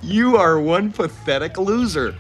You are one pathetic loser.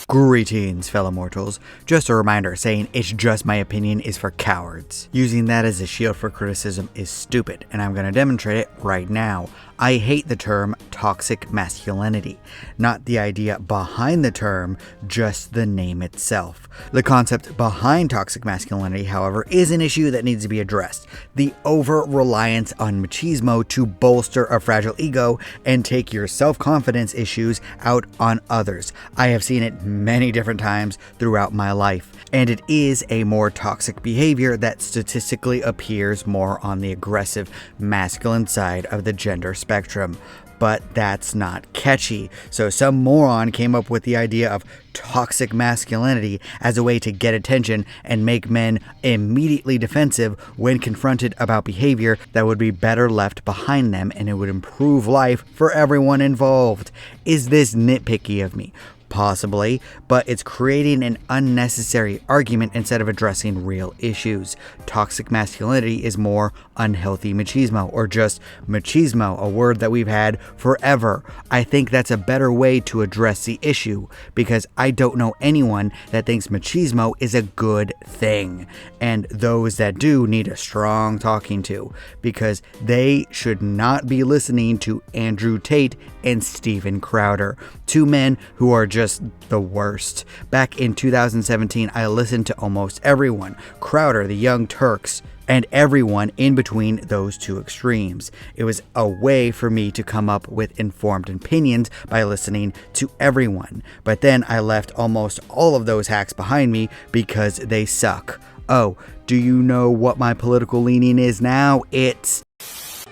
Greetings, fellow mortals. Just a reminder, saying it's just my opinion is for cowards. Using that as a shield for criticism is stupid, and I'm going to demonstrate it right now. I hate the term toxic masculinity. Not the idea behind the term, just the name itself. The concept behind toxic masculinity, however, is an issue that needs to be addressed. The over-reliance on machismo to bolster a fragile ego and take your self-confidence issues out on others. I have seen it many different times throughout my life, and it is a more toxic behavior that statistically appears more on the aggressive masculine side of the gender spectrum. But that's not catchy, so some moron came up with the idea of toxic masculinity as a way to get attention and make men immediately defensive when confronted about behavior that would be better left behind them, and it would improve life for everyone involved. Is this nitpicky of me? Possibly, but it's creating an unnecessary argument instead of addressing real issues. Toxic masculinity is more unhealthy machismo, or just machismo, a word that we've had forever. I think that's a better way to address the issue, because I don't know anyone that thinks machismo is a good thing. And those that do need a strong talking to, because they should not be listening to Andrew Tate and Steven Crowder, two men who are just the worst. Back in 2017, I listened to almost everyone, Crowder, the Young Turks, and everyone in between those two extremes. It was a way for me to come up with informed opinions by listening to everyone. But then I left almost all of those hacks behind me because they suck. Oh, do you know what my political leaning is now? It's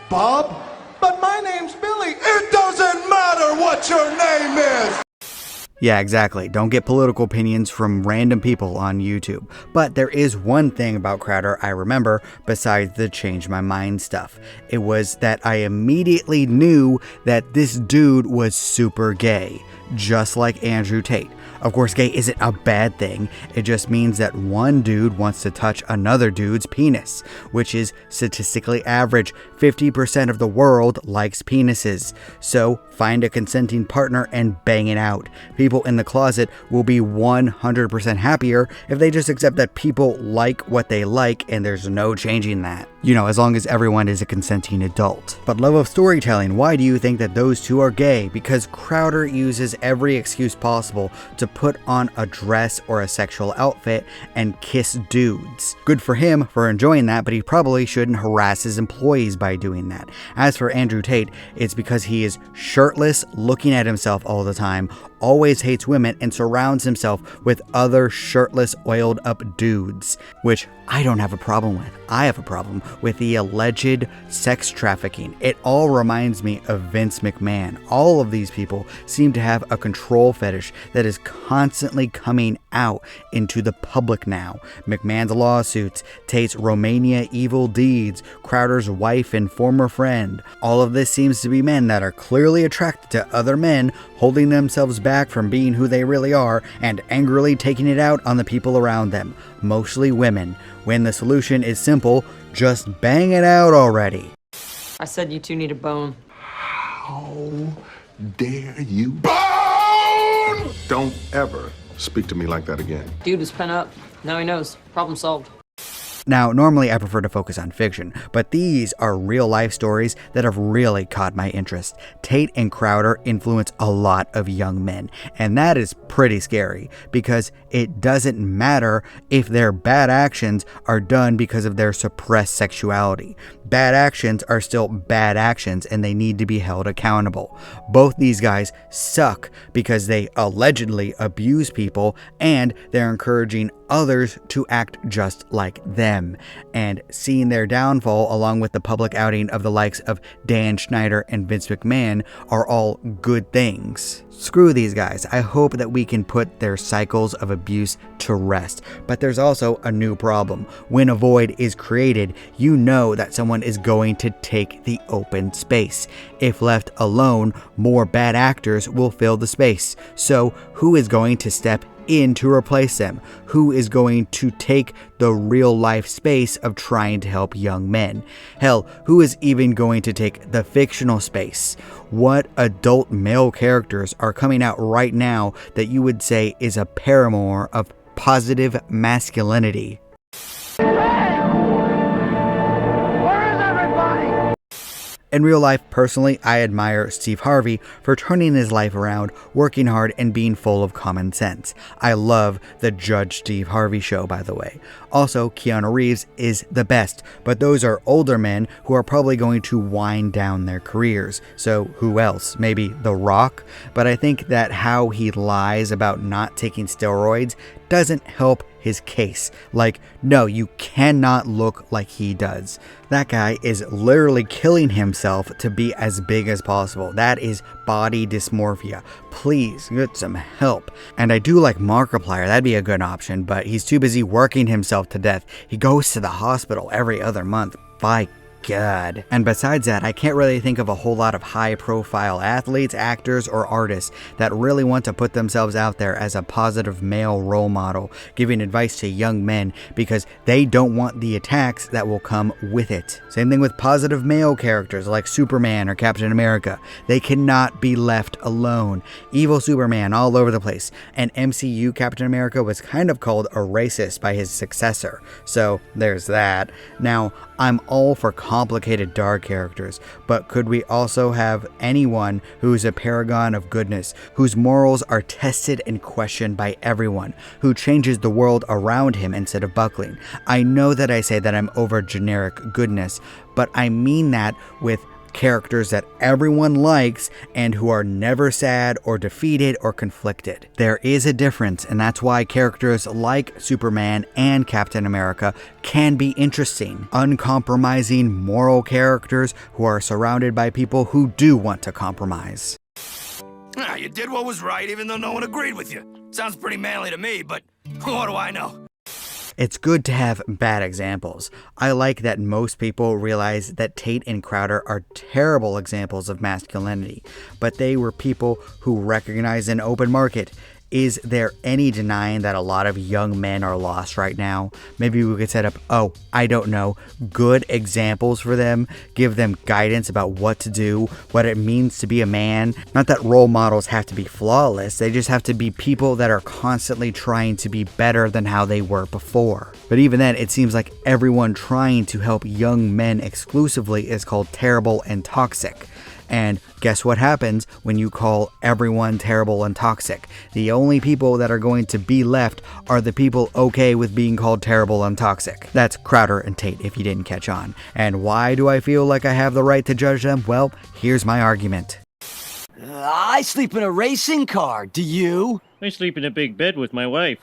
Bob? But my name's Billy. It doesn't matter what your name is. Yeah, exactly. Don't get political opinions from random people on YouTube. But there is one thing about Crowder I remember besides the change my mind stuff. It was that I immediately knew that this dude was super gay, just like Andrew Tate. Of course, gay isn't a bad thing. It just means that one dude wants to touch another dude's penis, which is statistically average. 50% of the world likes penises. So find a consenting partner and bang it out. People in the closet will be 100% happier if they just accept that people like what they like and there's no changing that. You know, as long as everyone is a consenting adult. But love of storytelling, why do you think that those two are gay? Because Crowder uses every excuse possible to put on a dress or a sexual outfit and kiss dudes. Good for him for enjoying that, but he probably shouldn't harass his employees by doing that. As for Andrew Tate, it's because he is shirtless, looking at himself all the time, always hates women, and surrounds himself with other shirtless, oiled up dudes, which I don't have a problem with. I have a problem with the alleged sex trafficking. It all reminds me of Vince McMahon. All of these people seem to have a control fetish that is constantly coming out into the public now. McMahon's lawsuits, Tate's Romania evil deeds, Crowder's wife and former friend. All of this seems to be men that are clearly attracted to other men, holding themselves back from being who they really are and angrily taking it out on the people around them, mostly women, when the solution is simple: just bang it out already. I said you two need a bone. How dare you? Bone! Don't ever speak to me like that again. Dude was pent up. Now he knows. Problem solved. Now, normally I prefer to focus on fiction, but these are real life stories that have really caught my interest. Tate and Crowder influence a lot of young men, and that is pretty scary because it doesn't matter if their bad actions are done because of their suppressed sexuality. Bad actions are still bad actions and they need to be held accountable. Both these guys suck because they allegedly abuse people and they're encouraging others to act just like them. And seeing their downfall along with the public outing of the likes of Dan Schneider and Vince McMahon are all good things. Screw these guys. I hope that we can put their cycles of abuse to rest. But there's also a new problem. When a void is created, you know that someone is going to take the open space. If left alone, more bad actors will fill the space. So who is going to step in to replace them? Who is going to take the real life space of trying to help young men? Hell, who is even going to take the fictional space? What adult male characters are coming out right now that you would say is a paramour of positive masculinity? In real life, personally, I admire Steve Harvey for turning his life around, working hard, and being full of common sense. I love the Judge Steve Harvey show, by the way. Also, Keanu Reeves is the best, but those are older men who are probably going to wind down their careers. So who else? Maybe The Rock? But I think that how he lies about not taking steroids doesn't help his case. Like, no, you cannot look like he does. That guy is literally killing himself to be as big as possible. That is body dysmorphia. Please get some help. And I do like Markiplier, that'd be a good option, but he's too busy working himself to death. He goes to the hospital every other month. By God. And besides that, I can't really think of a whole lot of high-profile athletes, actors, or artists that really want to put themselves out there as a positive male role model, giving advice to young men because they don't want the attacks that will come with it. Same thing with positive male characters like Superman or Captain America. They cannot be left alone. Evil Superman all over the place. And MCU Captain America was kind of called a racist by his successor. So there's that. Now, I'm all for complicated dark characters, but could we also have anyone who's a paragon of goodness, whose morals are tested and questioned by everyone, who changes the world around him instead of buckling? I know that I say that I'm over generic goodness, but I mean that with characters that everyone likes and who are never sad or defeated or conflicted. There is a difference, and that's why characters like Superman and Captain America can be interesting. Uncompromising moral characters who are surrounded by people who do want to compromise. You did what was right even though no one agreed with you. Sounds pretty manly to me, but what do I know? It's good to have bad examples. I like that most people realize that Tate and Crowder are terrible examples of masculinity, but they were people who recognize an open market. Is there any denying that a lot of young men are lost right now? Maybe we could set up, I don't know, good examples for them, give them guidance about what to do, what it means to be a man. Not that role models have to be flawless, they just have to be people that are constantly trying to be better than how they were before. But even then, it seems like everyone trying to help young men exclusively is called terrible and toxic. And guess what happens when you call everyone terrible and toxic? The only people that are going to be left are the people okay with being called terrible and toxic. That's Crowder and Tate, if you didn't catch on. And why do I feel like I have the right to judge them? Well, here's my argument. I sleep in a racing car. Do you? I sleep in a big bed with my wife.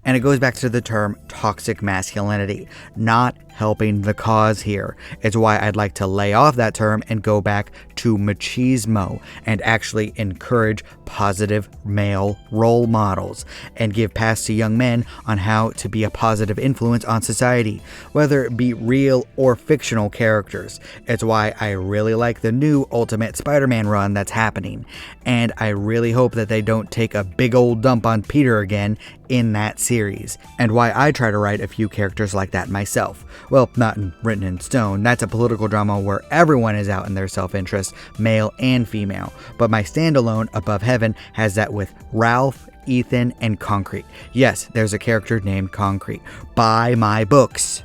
And it goes back to the term toxic masculinity, not helping the cause here. It's why I'd like to lay off that term and go back to machismo and actually encourage positive male role models and give paths to young men on how to be a positive influence on society, whether it be real or fictional characters. It's why I really like the new Ultimate Spider-Man run that's happening, and I really hope that they don't take a big old dump on Peter again in that series, and why I try to write a few characters like that myself. Well, not written in stone. That's a political drama where everyone is out in their self-interest, male and female. But my standalone, Above Heaven, has that with Ralph, Ethan, and Concrete. Yes, there's a character named Concrete. Buy my books.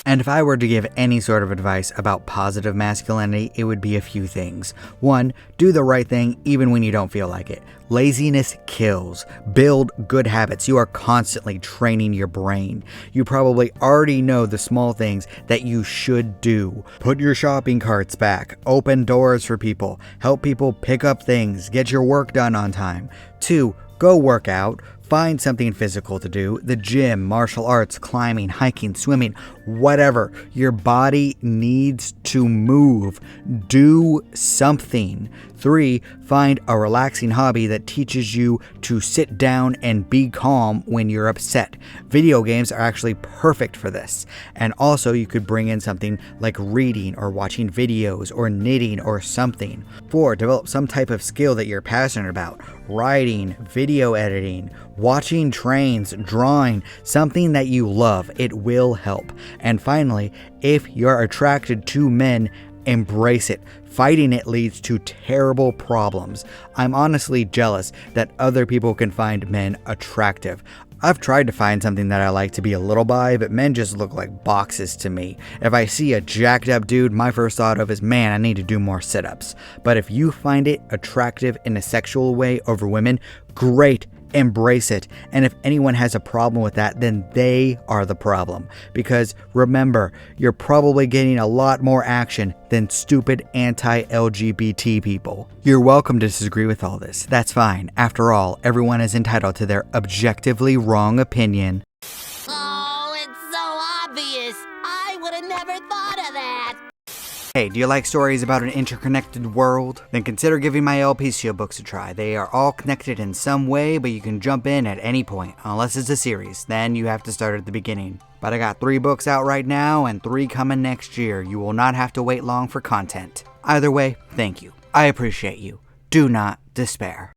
And if I were to give any sort of advice about positive masculinity, it would be a few things. 1, do the right thing even when you don't feel like it. Laziness kills. Build good habits. You are constantly training your brain. You probably already know the small things that you should do. Put your shopping carts back. Open doors for people. Help people pick up things. Get your work done on time. 2, go work out. find something physical to do. The gym, martial arts, climbing, hiking, swimming, whatever. Your body needs to move. Do something. 3, find a relaxing hobby that teaches you to sit down and be calm when you're upset. Video games are actually perfect for this. And also you could bring in something like reading or watching videos or knitting or something. 4, develop some type of skill that you're passionate about. Writing, video editing, watching trains, drawing, something that you love. It will help. And finally, if you're attracted to men, embrace it. Fighting it leads to terrible problems. I'm honestly jealous that other people can find men attractive. I've tried to find something that I like to be a little by, but men just look like boxes to me. If I see a jacked up dude, my first thought of is, man, I need to do more sit-ups. But if you find it attractive in a sexual way over women, great. Embrace it. And if anyone has a problem with that, then they are the problem. Because remember, you're probably getting a lot more action than stupid anti-LGBT people. You're welcome to disagree with all this. That's fine. After all, everyone is entitled to their objectively wrong opinion. Oh, it's so obvious. I would have never thought of that. Hey, do you like stories about an interconnected world? Then consider giving my LP Shield books a try. They are all connected in some way, but you can jump in at any point, unless it's a series. Then you have to start at the beginning. But I got 3 books out right now and 3 coming next year. You will not have to wait long for content. Either way, thank you. I appreciate you. Do not despair.